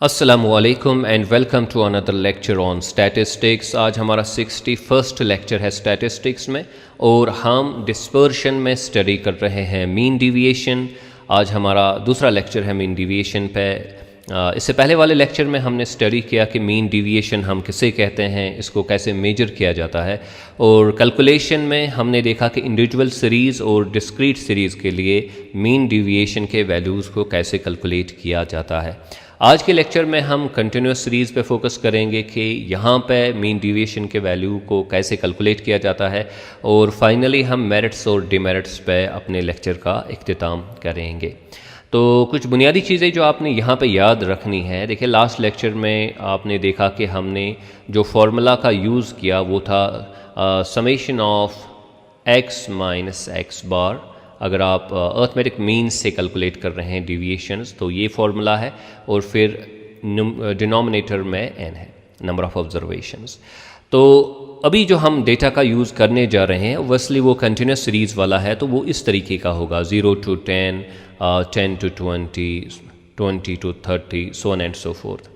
अस्सलामुअलैकुम and welcome to another lecture on statistics. आज हमारा 61st लेक्चर है स्टैटिस्टिक्स में और हम डिस्पर्शन में स्टडी कर रहे हैं मीन डिविएशन। आज हमारा दूसरा लेक्चर है मीन डिविएशन पे। इससे पहले वाले लेक्चर में हमने स्टडी किया कि मीन डिविएशन हम किसे कहते हैं, इसको कैसे मेजर किया जाता है, और कैलकुलेशन में हमने देखा कि इंडिविजुअल सीरीज़ और डिस्क्रीट सीरीज़ के लिए मीन डिविएशन के वैल्यूज़ को कैसे कैलकुलेट किया जाता है। आज के लेक्चर में हम कंटिन्यूस सीरीज़ पे फोकस करेंगे कि यहाँ पे मीन डिविएशन के वैल्यू को कैसे कैलकुलेट किया जाता है, और फाइनली हम मेरिट्स और डिमेरिट्स पे अपने लेक्चर का इख्तिताम करेंगे। तो कुछ बुनियादी चीज़ें जो आपने यहाँ पे याद रखनी है। देखिए, लास्ट लेक्चर में आपने देखा कि हमने जो फार्मूला का यूज़ किया वो था summation of x minus x bar. अगर आप अर्थमेटिक मीन से कैलकुलेट कर रहे हैं डिविएशंस तो ये फार्मूला है, और फिर डिनोमिनेटर में n है, नंबर ऑफ ऑब्जर्वेशंस। तो अभी जो हम डेटा का यूज़ करने जा रहे हैं वैसली वो कंटिन्यूस सीरीज़ वाला है, तो वो इस तरीके का होगा 0 to 10, 10 to 20, 20 to 30, so on and so forth।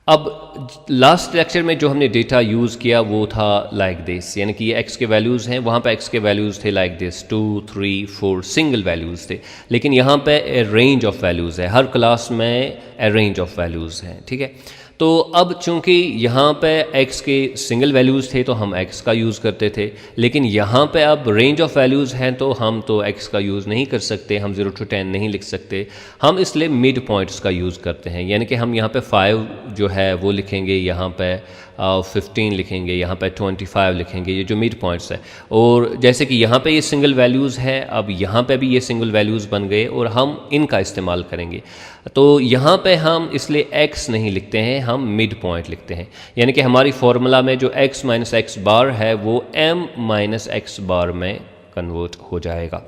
अब लास्ट लेक्चर में जो हमने डेटा यूज़ किया वो था लाइक दिस, यानी कि ये x के वैल्यूज़ हैं, वहाँ पे x के वैल्यूज़ थे लाइक दिस 2, 3, 4 सिंगल वैल्यूज़ थे, लेकिन यहाँ पे ए रेंज ऑफ वैल्यूज़ है, हर क्लास में ए रेंज ऑफ वैल्यूज़ हैं। ठीक है, तो अब चूंकि यहाँ पे x के सिंगल वैल्यूज़ थे तो हम x का यूज़ करते थे, लेकिन यहाँ पे अब रेंज ऑफ वैल्यूज़ हैं तो हम तो x का यूज़ नहीं कर सकते, हम 0 to 10 नहीं लिख सकते, हम इसलिए मिड पॉइंट्स का यूज़ करते हैं। यानी कि हम यहाँ पे 5 जो है वो लिखेंगे, यहाँ पे 15 लिखेंगे, यहाँ पे 25 लिखेंगे, ये जो मिड पॉइंट्स है। और जैसे कि यहाँ पे ये सिंगल वैल्यूज़ है, अब यहाँ पे भी ये सिंगल वैल्यूज़ बन गए और हम इनका इस्तेमाल करेंगे। तो यहाँ पे हम इसलिए x नहीं लिखते हैं, हम मिड पॉइंट लिखते हैं। यानी कि हमारी फार्मूला में जो x माइनस एक्स बार है वो m माइनस एक्स बार में कन्वर्ट हो जाएगा।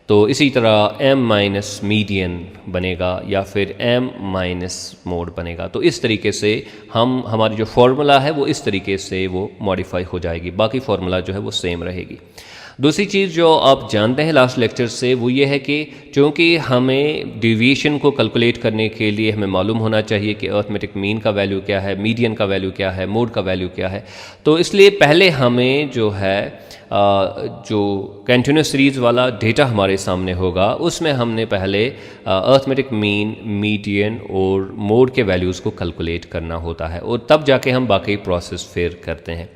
तो इसी तरह m माइनस मीडियन बनेगा या फिर m माइनस मोड बनेगा। तो इस तरीके से हमारी जो फार्मूला है वो इस तरीके से वो मॉडिफाई हो जाएगी, बाकी फार्मूला जो है वो सेम रहेगी। दूसरी चीज़ जो आप जानते हैं लास्ट लेक्चर से वो ये है कि चूँकि हमें डिविएशन को कैलकुलेट करने के लिए हमें मालूम होना चाहिए कि अर्थमेटिक मीन का वैल्यू क्या है, मीडियन का वैल्यू क्या है, मोड का वैल्यू क्या है, तो इसलिए पहले हमें जो है जो कंटिन्यूस सीरीज़ वाला डेटा हमारे सामने होगा उसमें हमने पहले अर्थमेटिक मीन, मीडियन और मोड के वैल्यूज़ को कैलकुलेट करना होता है, और तब जाके हम बाकी प्रोसेस फिर करते हैं।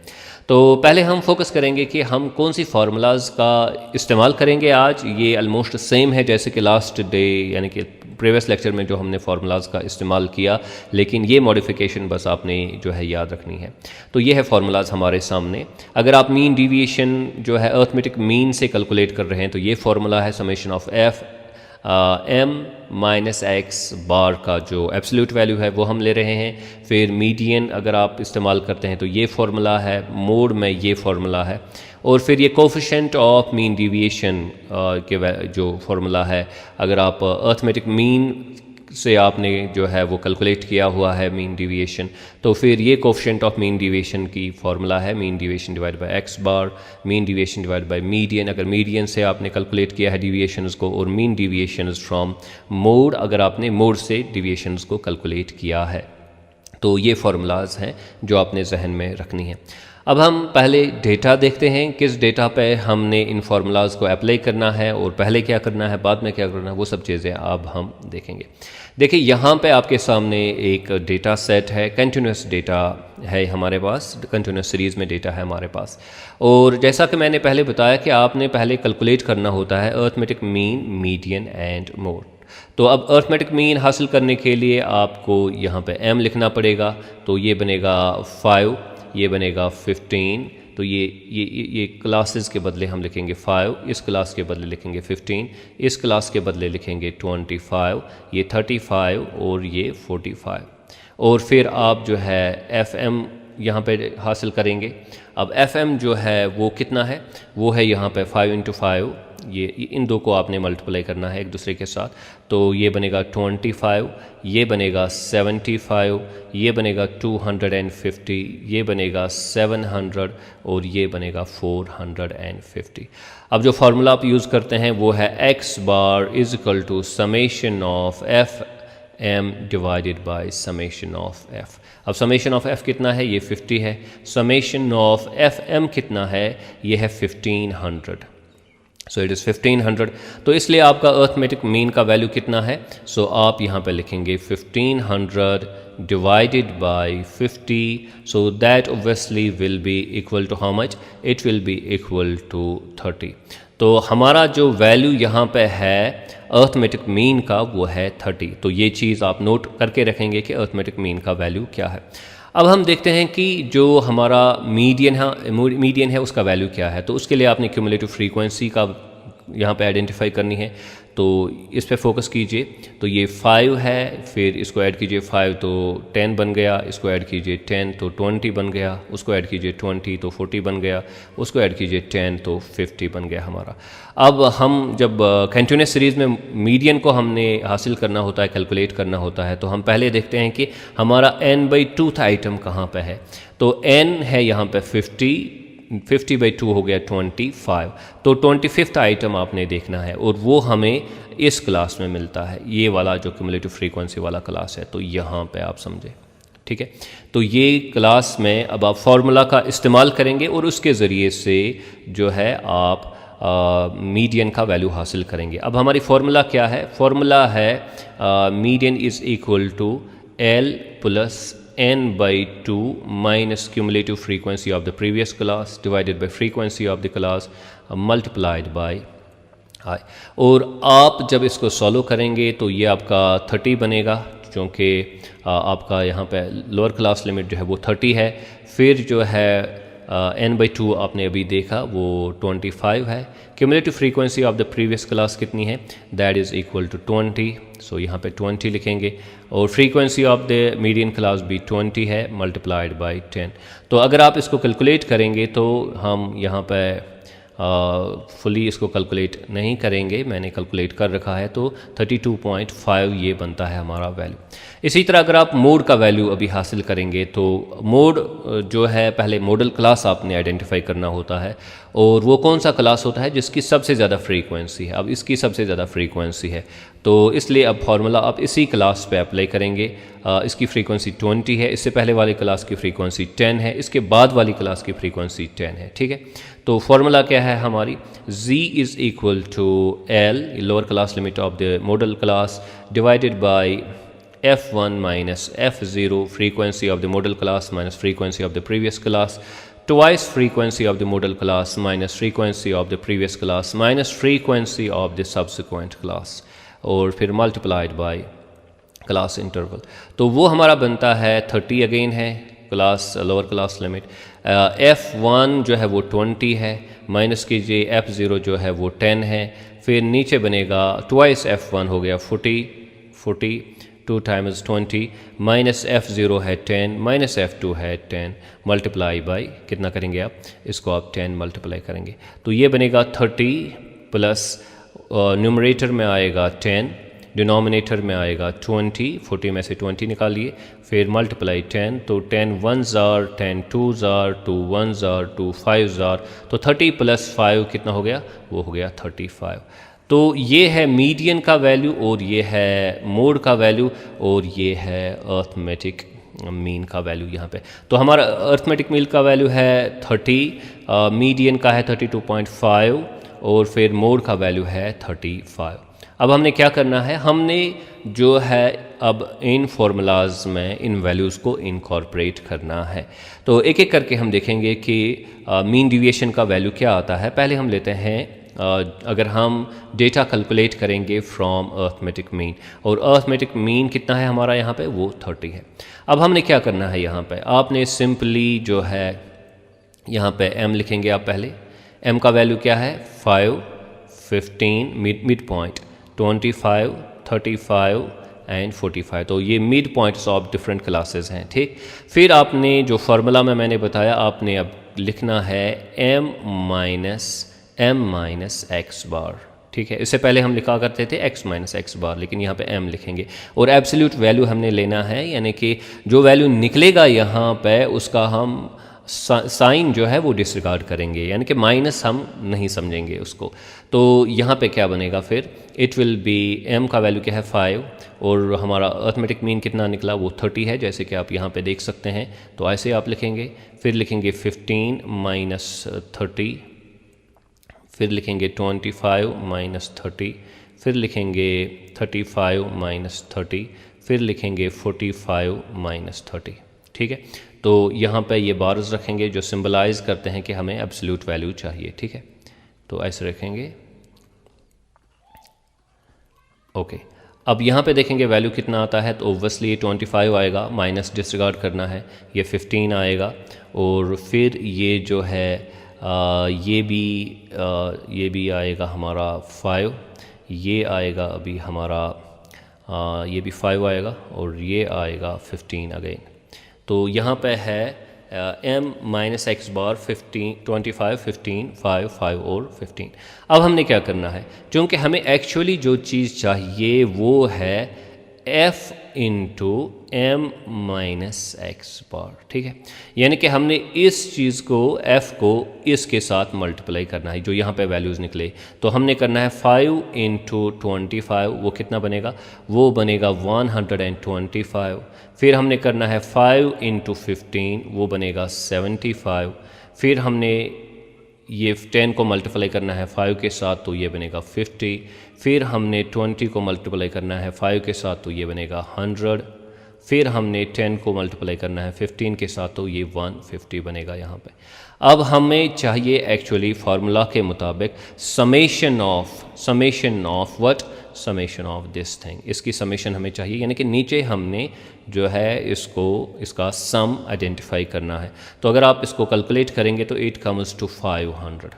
तो पहले हम फोकस करेंगे कि हम कौन सी फार्मूलाज का इस्तेमाल करेंगे आज। ये ऑलमोस्ट सेम है जैसे कि लास्ट डे यानी कि प्रीवियस लेक्चर में जो हमने फार्मूलाज का इस्तेमाल किया, लेकिन ये मॉडिफिकेशन बस आपने जो है याद रखनी है। तो ये है फार्मूलाज हमारे सामने। अगर आप मीन डिविएशन जो है अर्थमेटिक मीन से कैलकुलेट कर रहे हैं तो ये फार्मूला है summation of f m minus x bar का जो एब्सोल्यूट वैल्यू है वो हम ले रहे हैं। फिर मीडियन अगर आप इस्तेमाल करते हैं तो ये फार्मूला है, मोड में ये फार्मूला है, और फिर ये कोफिशिएंट ऑफ मीन डिविएशन के जो फार्मूला है, अगर आप अर्थमेटिक मीन से आपने जो है वो कैलकुलेट किया हुआ है मीन डिविएशन, तो फिर ये कोफिशिएंट ऑफ मीन डिविएशन की फार्मूला है mean deviation divide by x bar, mean deviation divide by median अगर मीडियन से आपने कैलकुलेट किया है डिविएशंस को, और मीन डिविएशंस फ्रॉम मोड अगर आपने मोड से डिविएशंस को कैलकुलेट किया है। तो ये फार्मूलाज हैं जो आपने जहन में रखनी है। अब हम पहले डेटा देखते हैं, किस डेटा पे हमने इन फार्मूलाज को अप्लाई करना है, और पहले क्या करना है बाद में क्या करना है, वो सब चीज़ें अब हम देखेंगे। देखिए, यहाँ पे आपके सामने एक डेटा सेट है, कंटिन्यूस डेटा है हमारे पास, कंटिन्यूस सीरीज़ में डेटा है हमारे पास। और जैसा कि मैंने पहले बताया कि आपने पहले कैलकुलेट करना होता है arithmetic mean, median and mode. तो अब अर्थमेटिक मीन हासिल करने के लिए आपको यहाँ पे m लिखना पड़ेगा, तो ये बनेगा 5, ये बनेगा 15, तो ये क्लासेस के बदले हम लिखेंगे 5, इस क्लास के बदले लिखेंगे 15, इस क्लास के बदले लिखेंगे 25, ये 35 और ये 45। और फिर आप जो है FM यहाँ पे हासिल करेंगे। अब FM जो है वो कितना है, वो है यहाँ पे 5 × 5, ये इन दो को आपने मल्टीप्लाई करना है एक दूसरे के साथ, तो ये बनेगा 25, ये बनेगा 75, ये बनेगा 250, ये बनेगा 700 और ये बनेगा 450। अब जो फार्मूला आप यूज़ करते हैं वो है x bar is equal to summation of f m divided by summation of f। अब समेशन ऑफ f कितना है, ये 50 है। समेशन ऑफ fm कितना है, ये है 1500। So it is 1500। तो इसलिए आपका अर्थमेटिक मीन का वैल्यू कितना है, सो आप यहाँ पे लिखेंगे 1500 divided by 50, so that obviously will be equal to how much, it will be equal to 30। तो हमारा जो वैल्यू यहाँ पे है अर्थमेटिक मीन का वो है 30। तो ये चीज़ आप नोट करके रखेंगे कि अर्थमेटिक मीन का वैल्यू क्या है। अब हम देखते हैं कि जो हमारा मीडियन है उसका वैल्यू क्या है। तो उसके लिए आपने क्यूमुलेटिव फ्रीक्वेंसी का यहाँ पे आइडेंटिफाई करनी है, तो इस पे फोकस कीजिए। तो ये 5 है, फिर इसको ऐड कीजिए 5 तो 10 बन गया, इसको ऐड कीजिए 10 तो 20 बन गया, उसको ऐड कीजिए 20 तो 40 बन गया, उसको ऐड कीजिए 10 तो 50 बन गया हमारा। अब हम जब कंटिन्यूस सीरीज़ में मीडियन को हमने हासिल करना होता है, कैलकुलेट करना होता है, तो हम पहले देखते हैं कि हमारा n/2th आइटम कहाँ पे है। तो n है यहाँ पे 50/2 हो गया 25। तो 25th आइटम आपने देखना है और वो हमें इस क्लास में मिलता है, ये वाला जो क्यूमुलेटिव फ्रीक्वेंसी वाला क्लास है। तो यहाँ पे आप समझे, ठीक है। तो ये क्लास में अब आप फार्मूला का इस्तेमाल करेंगे और उसके ज़रिए से जो है आप मीडियन का वैल्यू हासिल करेंगे। अब हमारी फार्मूला क्या है, फार्मूला है median is equal to L plus n/2 minus cumulative frequency of the previous class divided by frequency of the class multiplied by I। और आप जब इसको सॉल्व करेंगे तो ये आपका 30 बनेगा, क्योंकि आपका यहाँ पे लोअर क्लास लिमिट जो है वो 30 है। फिर जो है n/2 आपने अभी देखा वो 25 है। Cumulative frequency of the previous class कितनी है, दैट इज़ इक्वल टू 20। सो यहाँ पे 20 लिखेंगे और frequency of the median class भी 20 है, मल्टीप्लाइड बाय 10। तो अगर आप इसको कैलकुलेट करेंगे तो हम यहाँ पे फुली इसको कैलकुलेट नहीं करेंगे, मैंने कैलकुलेट कर रखा है, तो 32.5 ये बनता है हमारा वैल्यू। इसी तरह अगर आप मोड का वैल्यू अभी हासिल करेंगे तो मोड जो है पहले मॉडल क्लास आपने आइडेंटिफाई करना होता है, और वो कौन सा क्लास होता है जिसकी सबसे ज़्यादा फ्रीक्वेंसी है। अब इसकी सबसे ज़्यादा फ्रीक्वेंसी है, तो इसलिए अब फार्मूला आप इसी क्लास पे अप्लाई करेंगे। इसकी फ्रीक्वेंसी 20 है, इससे पहले वाली क्लास की फ्रीक्वेंसी 10 है, इसके बाद वाली क्लास की फ्रीक्वेंसी 10 है, ठीक है। तो फार्मूला क्या है हमारी, z is equal to L lower class limit of the modal class divided by f1 minus f0 frequency of the model class minus frequency of the previous class twice frequency of the model class minus frequency of the previous class minus frequency of the subsequent class और फिर multiplied by class interval। तो वो हमारा बनता है 30 again है class lower class limit. f1 जो है वो 20 है, माइनस कीजिए f0 जो है वो 10 है, फिर नीचे बनेगा ट्वाइस f1 हो गया 40 2 times 20 माइनस f0 है 10 माइनस f2 है 10 मल्टीप्लाई बाई कितना करेंगे आप, इसको आप 10 मल्टीप्लाई करेंगे तो ये बनेगा 30 प्लस न्यूमरेटर में आएगा 10, डिनोमिनेटर में आएगा 20, 40 में से 20 निकालिए, फिर मल्टीप्लाई 10, तो 10 1s are 10 2s are 2 1s are 2 5s are, तो 30 प्लस 5 कितना हो गया, वो हो गया 35। तो ये है मीडियन का वैल्यू और ये है मोड का वैल्यू और ये है अर्थमेटिक मीन का वैल्यू यहाँ पे। तो हमारा अर्थमेटिक मीन का वैल्यू है 30, मीडियन का है 32.5 और फिर मोड का वैल्यू है 35। अब हमने क्या करना है, हमने जो है अब इन फार्मूलाज में इन वैल्यूज़ को इनकॉर्पोरेट करना है। तो एक एक करके हम देखेंगे कि मीन डिविएशन का वैल्यू क्या आता है। पहले हम लेते हैं अगर हम डेटा कैलकुलेट करेंगे फ्रॉम अर्थमेटिक मीन, और अर्थमेटिक मीन कितना है हमारा यहाँ पे, वो 30 है। अब हमने क्या करना है, यहाँ पे आपने सिंपली जो है यहाँ पे m लिखेंगे आप पहले। m का वैल्यू क्या है 5, 15 मिड पॉइंट 25, 35 एंड 45, तो ये mid points of different classes हैं, ठीक। फिर आपने जो फार्मूला में मैंने बताया आपने अब लिखना है m माइनस एक्स बार, ठीक है। इससे पहले हम लिखा करते थे x माइनस एक्स बार, लेकिन यहाँ पे m लिखेंगे और एब्सोल्यूट वैल्यू हमने लेना है, यानी कि जो वैल्यू निकलेगा यहाँ पे उसका हम साइन जो है वो डिसरिगार्ड करेंगे, यानी कि माइनस हम नहीं समझेंगे उसको। तो यहाँ पे क्या बनेगा फिर, इट विल बी m का वैल्यू क्या है 5 और हमारा अर्थमेटिक मीन कितना निकला वो 30 है, जैसे कि आप यहाँ पे देख सकते हैं। तो ऐसे आप लिखेंगे, फिर लिखेंगे 15 माइनस 30, फिर लिखेंगे 25 माइनस 30, फिर लिखेंगे 35 माइनस 30, फिर लिखेंगे 45 माइनस 30। ठीक है, तो यहाँ पे ये बार्स रखेंगे जो सिंबलाइज करते हैं कि हमें एब्सोल्यूट वैल्यू चाहिए। ठीक है, तो ऐसे रखेंगे। ओके, अब यहाँ पे देखेंगे वैल्यू कितना आता है, तो ओब्वियसली ये 25 आएगा, माइनस डिसरिगार्ड करना है, ये 15 आएगा, और फिर ये जो है ये भी आएगा हमारा 5, ये आएगा अभी हमारा ये भी 5 आएगा, और ये आएगा 15 अगेन। तो यहाँ पे है m माइनस एक्स बार 15, 25, 15, 5, 5 और 15। अब हमने क्या करना है, क्योंकि हमें एक्चुअली जो चीज़ चाहिए वो है f into M minus x bar. ठीक है, यानी कि हमने इस चीज़ को f को इसके साथ मल्टीप्लाई करना है, जो यहाँ पे वैल्यूज़ निकले। तो हमने करना है 5 इंटू 25, वो कितना बनेगा, वो बनेगा 125। फिर हमने करना है 5 इंटू 15, वो बनेगा 75। फिर हमने ये 10 को मल्टीप्लाई करना है 5 के साथ, तो ये बनेगा 50। फिर हमने 20 को मल्टीप्लाई करना है 5 के साथ, तो ये बनेगा 100। फिर हमने 10 को मल्टीप्लाई करना है 15 के साथ, तो ये 150 बनेगा यहाँ पे। अब हमें चाहिए एक्चुअली फार्मूला के मुताबिक summation of what, summation of this thing, इसकी समेशन हमें चाहिए, यानी कि नीचे हमने जो है इसका सम आइडेंटिफाई करना है। तो अगर आप इसको कैलकुलेट करेंगे तो इट कम्स टू 500।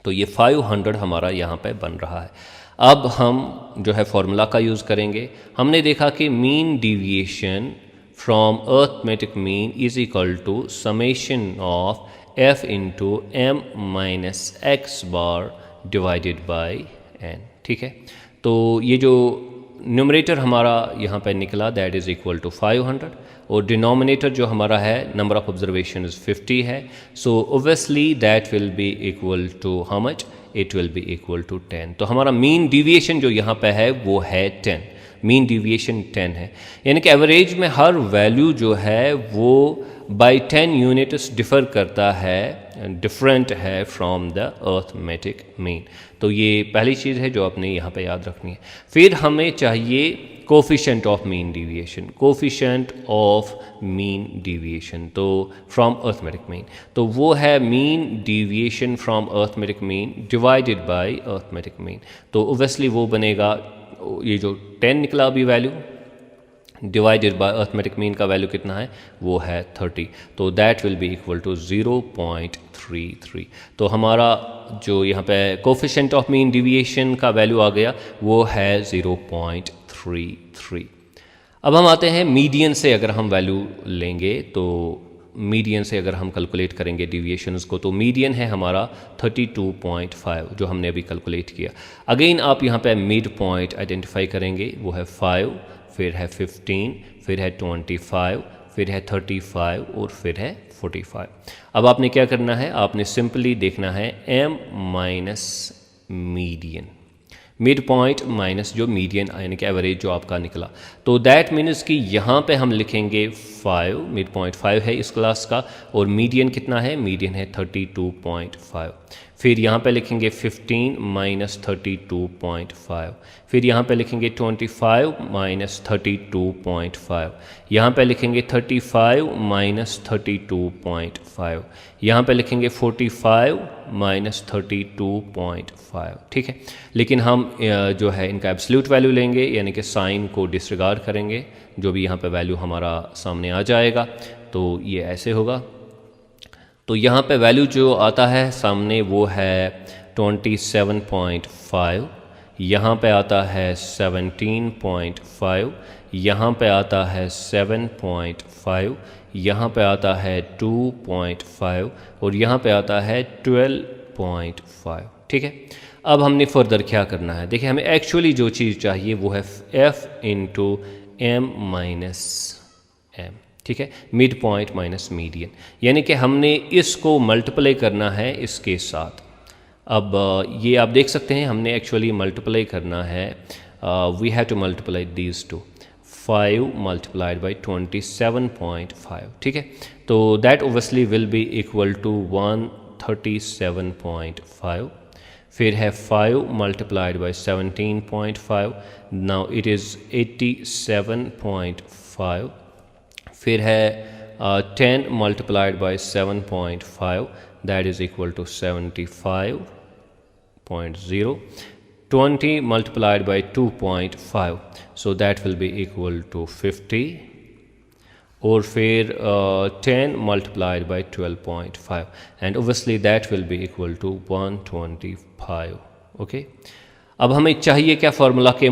तो ये 500 हमारा यहाँ पे बन रहा है। अब हम जो है फार्मूला का यूज़ करेंगे। हमने देखा कि mean deviation from arithmetic mean is equal to summation of f into M minus x bar divided by n। ठीक है, तो ये जो न्यूमरेटर हमारा यहाँ पे निकला दैट इज़ इक्वल टू 500, और डिनोमिनेटर जो हमारा है नंबर ऑफ ऑब्जर्वेशन 50 है। So obviously that will be equal to how much, it will be equal to 10। तो हमारा मीन डिविएशन जो यहाँ पे है वो है 10, मीन डिविएशन 10 है, यानी कि एवरेज में हर वैल्यू जो है वो बाई 10 यूनिट्स डिफ़र करता है, डिफरेंट है फ्रॉम द अर्थमेटिक मीन। तो ये पहली चीज़ है जो आपने यहाँ पे याद रखनी है। फिर हमें चाहिए coefficient of mean deviation, coefficient of mean deviation तो फ्रॉम अर्थमेटिक मीन, तो वो है mean deviation from arithmetic mean divided by arithmetic mean. तो ओब्वियसली वो बनेगा, ये जो 10 निकला अभी value divided by arithmetic mean का वैल्यू कितना है, वो है 30। तो that will be equal to 0.33। तो हमारा जो यहाँ पे कोफिशिएंट ऑफ मीन डिविएशन का वैल्यू आ गया वो है 0.33। अब हम आते हैं मीडियन से अगर हम वैल्यू लेंगे, तो मीडियन से अगर हम कैलकुलेट करेंगे डिविएशंस को, तो मीडियन है हमारा 32.5 जो हमने अभी कैलकुलेट किया। अगेन आप यहाँ पे मिड पॉइंट आइडेंटिफाई करेंगे, वो है 5, फिर है 15, फिर है 25, फिर है 35 और फिर है 45। अब आपने क्या करना है, आपने सिंपली देखना है m minus median, mid point minus जो मीडियन यानी कि एवरेज जो आपका निकला। तो दैट मीन्स कि यहाँ पे हम लिखेंगे 5, मिड पॉइंट 5 है इस क्लास का, और मीडियन कितना है, मीडियन है 32.5। फिर यहाँ पे लिखेंगे 15 माइनस 32.5, फिर यहाँ पे लिखेंगे 25 माइनस 32.5, यहाँ पे लिखेंगे 35 माइनस 32.5, यहाँ पे लिखेंगे 45 माइनस 32.5। ठीक है, लेकिन हम जो है इनका एब्सोल्यूट वैल्यू लेंगे, यानी कि साइन को डिसरिगार्ड करेंगे, जो भी यहाँ पे वैल्यू हमारा सामने आ जाएगा तो ये ऐसे होगा। तो यहाँ पे वैल्यू जो आता है सामने वो है 27.5, यहाँ पे आता है 17.5, यहाँ पे आता है 7.5, यहाँ पे आता है 2.5 और यहाँ पे आता है 12.5। ठीक है, अब हमने फर्दर क्या करना है, देखिए हमें एक्चुअली जो चीज़ चाहिए वो है f into M minus M. ठीक है, मिड पॉइंट माइनस मीडियन, यानी कि हमने इसको मल्टीप्लाई करना है इसके साथ। अब ये आप देख सकते हैं हमने एक्चुअली मल्टीप्लाई करना है, we have to multiply these two, 5 multiplied by 27.5, ठीक है। तो that obviously will be equal to 137.5। फिर है 5 multiplied by 17.5, now it is 87.5। फिर है 10 multiplied by 7.5, that is equal to 75.0। 20 multiplied by 2.5, so that will be equal to 50। और फिर 10 multiplied by 12.5, and obviously that will be equal to 125। Okay, अब हमें चाहिए क्या फार्मूला के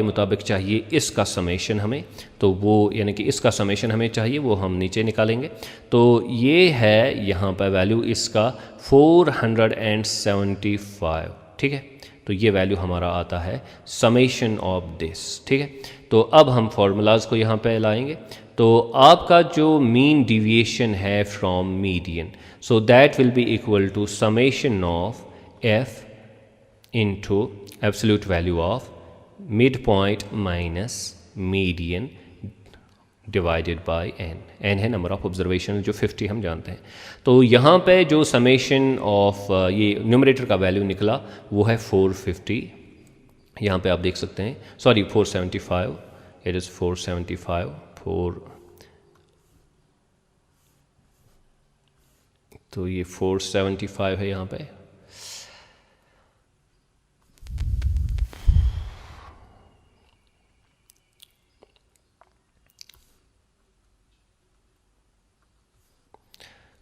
मुताबिक चाहिए इसका समेशन हमें, तो वो यानी कि इसका समेशन हमें चाहिए, वो हम नीचे निकालेंगे। तो ये है यहाँ पर वैल्यू इसका 475, ठीक है। तो ये वैल्यू हमारा आता है समेशन ऑफ दिस, ठीक है। तो अब हम फार्मूलाज को यहाँ पे लाएंगे। तो आपका जो मीन डिविएशन है from median, so that will be equal to summation of F into absolute value of mid point minus median divided by N. N है नंबर ऑफ ऑब्जर्वेशन, जो 50 हम जानते हैं। तो यहाँ पे जो समेशन ऑफ ये न्यूमरेटर का वैल्यू निकला वो है 450। यहाँ पे आप देख सकते हैं, सॉरी 475, इट इज़ 475 तो ये 475 है यहाँ पे।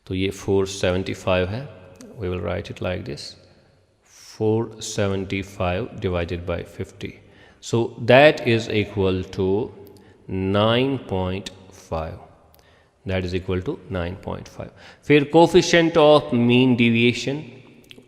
तो ये 475 है, we will write it like this, 475 divided by 50, so that is equal to 9.5, that is equal to 9.5। फिर कोफिशिएंट ऑफ मीन डिविएशन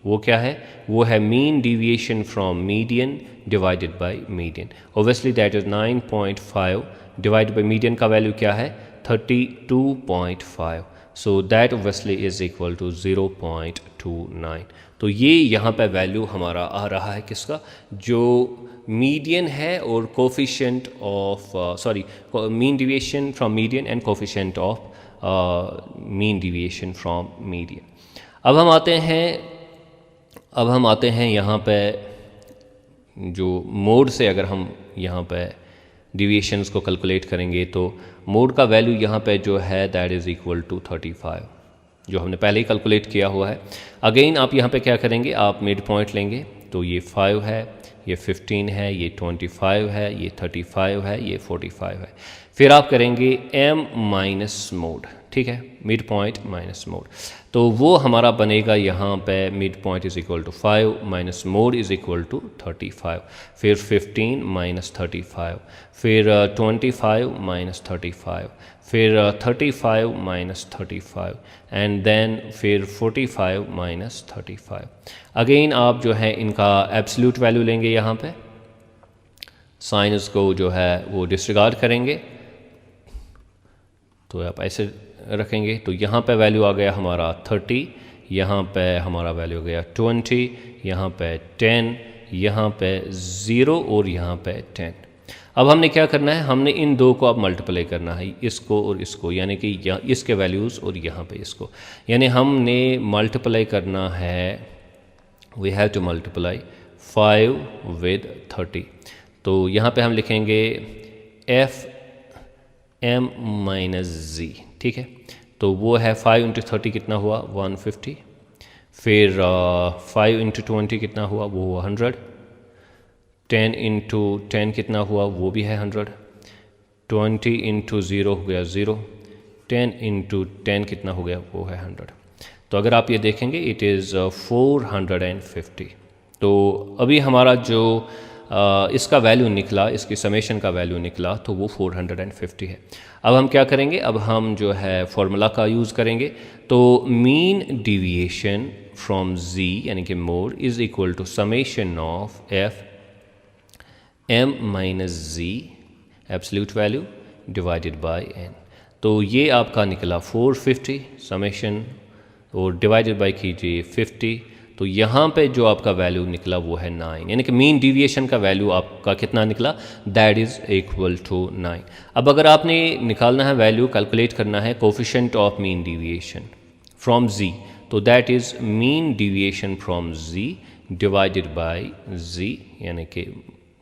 वो क्या है, वो है mean deviation from median divided by median. Obviously that is 9.5 divided by median का value क्या है 32.5, so that obviously is equal to 0.29। तो ये यहाँ पे वैल्यू हमारा आ रहा है किसका, जो मीडियन है और coefficient of sorry mean deviation from median and coefficient of mean deviation from median. अब हम आते हैं यहाँ पे जो मोड से अगर हम यहाँ पे डिविएशंस को कैलकुलेट करेंगे तो मोड का वैल्यू यहाँ पे जो है दैट इज़ इक्वल टू 35, जो हमने पहले ही कैलकुलेट किया हुआ है। अगेन आप यहाँ पे क्या करेंगे, आप मिड पॉइंट लेंगे, तो ये 5 है, ये 15 है, ये 25 है, ये 35 है, ये 45 है। फिर आप करेंगे m माइनस मोड, ठीक है, मिड पॉइंट माइनस मोड, तो वो हमारा बनेगा यहाँ पे mid point is equal to 5 minus mode is equal to 35, फिर 15 माइनस 35, फिर 25 माइनस 35, फिर 35 माइनस 35 एंड देन फिर 45 माइनस 35। अगेन आप जो है इनका एब्सोल्यूट वैल्यू लेंगे, यहाँ पे साइनस को जो है वो डिसरिगार्ड करेंगे, तो आप ऐसे रखेंगे। तो यहाँ पे वैल्यू आ गया हमारा 30, यहाँ पे हमारा वैल्यू आ गया 20, यहाँ पे 10, यहाँ पे 0 और यहाँ पे 10। अब हमने क्या करना है, हमने इन दो को अब मल्टीप्लाई करना है, इसको और इसको, यानी कि इसके वैल्यूज़ और यहाँ पे इसको, यानी हमने मल्टीप्लाई करना है, we have to multiply 5 with 30। तो यहाँ पे हम लिखेंगे एफ एम माइनस जी, ठीक है। तो वो है 5 इंटू 30 कितना हुआ 150, फिर 5 इंटू 20 कितना हुआ वो हुआ 100, 10 इंटू 10 कितना हुआ वो भी है 100, 20 इंटू 0 हो गया 0, 10 इंटू 10 कितना हो गया वो है 100। तो अगर आप ये देखेंगे इट इज़ 450। तो अभी हमारा जो इसका वैल्यू निकला, इसकी समेशन का वैल्यू निकला, तो वो 450 है। अब हम क्या करेंगे, अब हम जो है फॉर्मूला का यूज़ करेंगे। तो मीन डिविएशन फ्रॉम z यानी कि mode is equal to summation of F M minus Z absolute value divided by N. तो ये आपका निकला 450 समेशन और डिवाइडेड बाई कीजिए 50, तो यहाँ पे जो आपका वैल्यू निकला वो है 9, यानी कि मीन डिविएशन का वैल्यू आपका कितना निकला, दैट इज़ इक्वल टू 9। अब अगर आपने निकालना है वैल्यू, कैलकुलेट करना है coefficient of mean deviation from z, तो that is mean deviation from z divided by z यानी कि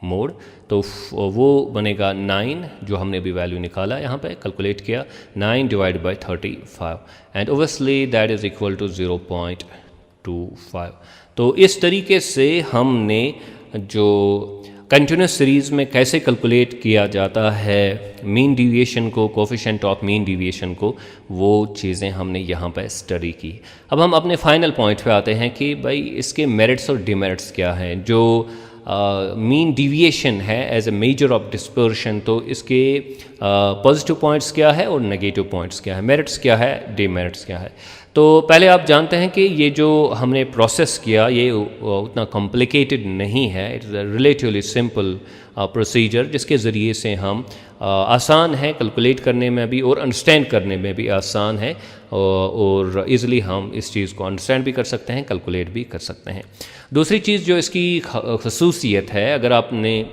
मोड, तो वो बनेगा 9 जो हमने अभी वैल्यू निकाला यहाँ पे कैलकुलेट किया, 9 divide by 35 and obviously that is equal to 0.25। तो इस तरीके से हमने जो कंटिन्यूस सीरीज़ में कैसे कैलकुलेट किया जाता है मीन डिविएशन को, कोफिशिएंट ऑफ मीन डिविएशन को, वो चीज़ें हमने यहाँ पर स्टडी की। अब हम अपने फाइनल पॉइंट पे आते हैं कि भाई इसके मेरिट्स और डिमेरिट्स क्या हैं। जो मीन डिविएशन है as a measure of dispersion, तो इसके पॉजिटिव पॉइंट्स क्या है और नेगेटिव पॉइंट्स क्या है, मेरिट्स क्या है, डिमेरिट्स क्या है। तो पहले आप जानते हैं कि ये जो हमने प्रोसेस किया ये उतना कॉम्प्लिकेटेड नहीं है, it is a relatively simple procedure जिसके ज़रिए से हम आसान है कैलकुलेट करने में भी और अंडरस्टैंड करने में भी आसान है, और इज़िली हम इस चीज़ को अंडरस्टैंड भी कर सकते हैं, कैलकुलेट भी कर सकते हैं। दूसरी चीज़ जो इसकी खसूसियत है, अगर आपने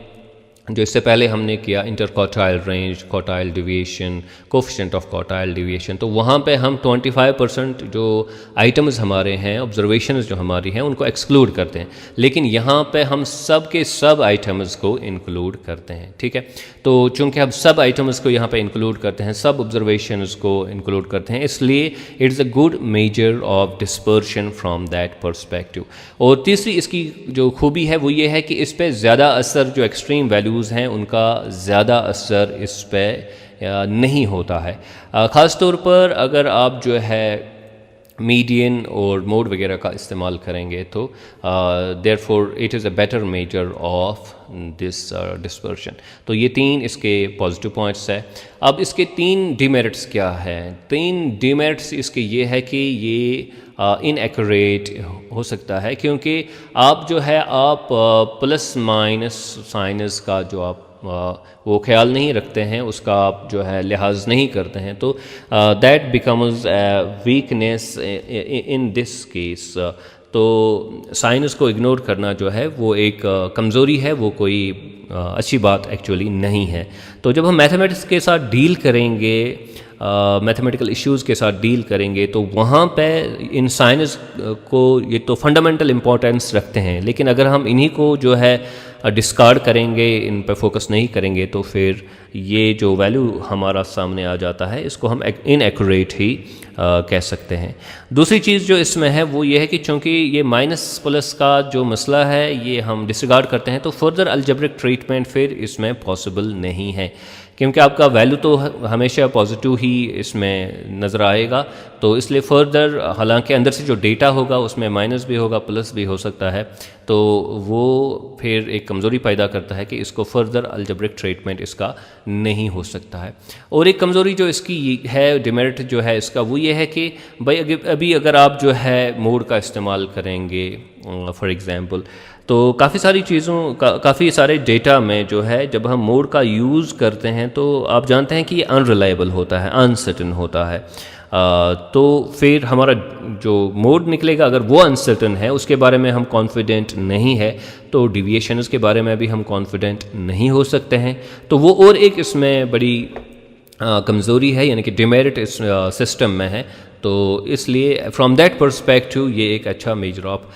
जो इससे पहले हमने किया interquartile range, quartile deviation, coefficient of quartile deviation, तो वहाँ पे हम 25% जो आइटम्स हमारे हैं, ऑब्जर्वेशंस जो हमारी हैं, उनको एक्सक्लूड करते हैं, लेकिन यहाँ पे हम सब के सब आइटम्स को इंक्लूड करते हैं। ठीक है, तो चूँकि हम सब आइटम्स को यहाँ पे इंक्लूड करते हैं, सब ऑब्जर्वेशंस को इंक्लूड करते हैं, इसलिए it is a good major of dispersion from that perspective. और तीसरी इसकी जो खूबी है वो ये है कि इस पर ज़्यादा असर, जो एक्सट्रीम वैल्यूज़ हैं उनका ज़्यादा असर इस पे नहीं होता है। ख़ास तौर पर अगर आप जो है मीडियन और मोड वगैरह का इस्तेमाल करेंगे तो therefore it is a better measure of this dispersion. तो ये 3 इसके पॉजिटिव पॉइंट्स है। अब इसके 3 डिमेरिट्स क्या है। 3 डिमेरिट्स इसके ये है कि ये इनएक्यूरेट हो सकता है, क्योंकि आप जो है आप प्लस माइनस साइनस का जो आप वो ख्याल नहीं रखते हैं, उसका आप जो है लिहाज नहीं करते हैं, तो that becomes weakness in this case. तो साइनस को इग्नोर करना जो है वो एक कमज़ोरी है, वो कोई अच्छी बात एक्चुअली नहीं है। तो जब हम मैथमेटिक्स के साथ डील करेंगे, मैथमेटिकल इश्यूज़ के साथ डील करेंगे, तो वहाँ पे इन साइनस को ये तो फंडामेंटल इम्पोर्टेंस रखते हैं, लेकिन अगर हम इन्हीं को जो है डिस्कार्ड करेंगे, इन पर फोकस नहीं करेंगे, तो फिर ये जो वैल्यू हमारा सामने आ जाता है इसको हम इनएक्यूरेट ही कह सकते हैं। दूसरी चीज़ जो इसमें है वो ये है कि चूँकि ये माइनस प्लस का जो मसला है ये हम डिसरिगार्ड करते हैं, तो फर्दर अलजेब्रिक ट्रीटमेंट फिर इसमें पॉसिबल नहीं है, क्योंकि आपका वैल्यू तो हमेशा पॉजिटिव ही इसमें नज़र आएगा। तो इसलिए फ़र्दर, हालांकि अंदर से जो डेटा होगा उसमें माइनस भी होगा, प्लस भी हो सकता है, तो वो फिर एक कमज़ोरी पैदा करता है कि इसको फर्दर अलजेब्रिक ट्रीटमेंट इसका नहीं हो सकता है। और एक कमज़ोरी जो इसकी है, डिमेरिट जो है इसका, वो ये है कि भाई अभी अगर आप जो है मोड का इस्तेमाल करेंगे फॉर एग्ज़ाम्पल, तो काफ़ी सारी चीज़ों काफ़ी सारे डेटा में जो है जब हम मोड का यूज़ करते हैं तो आप जानते हैं कि ये अनरिलायबल होता है, अनसर्टन होता है। तो फिर हमारा जो मोड निकलेगा अगर वो अनसर्टन है, उसके बारे में हम कॉन्फिडेंट नहीं है, तो डिविएशंस के बारे में भी हम कॉन्फिडेंट नहीं हो सकते हैं। तो वो और एक इसमें बड़ी कमज़ोरी है, यानी कि डिमेरिट इस सिस्टम में है। तो इसलिए फ्रॉम दैट पर्सपेक्टिव ये एक अच्छा मेजर ऑफ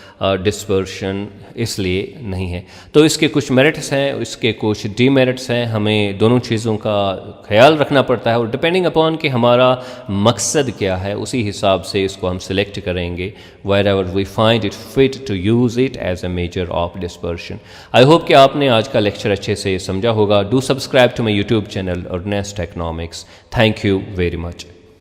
डिस्पर्शन इसलिए नहीं है। तो इसके कुछ मेरिट्स हैं, इसके कुछ डीमेरिट्स हैं, हमें दोनों चीज़ों का ख्याल रखना पड़ता है, और डिपेंडिंग अपॉन कि हमारा मकसद क्या है उसी हिसाब से इसको हम सिलेक्ट करेंगे, wherever we find it fit to use it as a measure of dispersion. I hope कि आपने आज का लेक्चर अच्छे से समझा होगा। Do subscribe to my YouTube channel Ernest Economics. Thank you very much.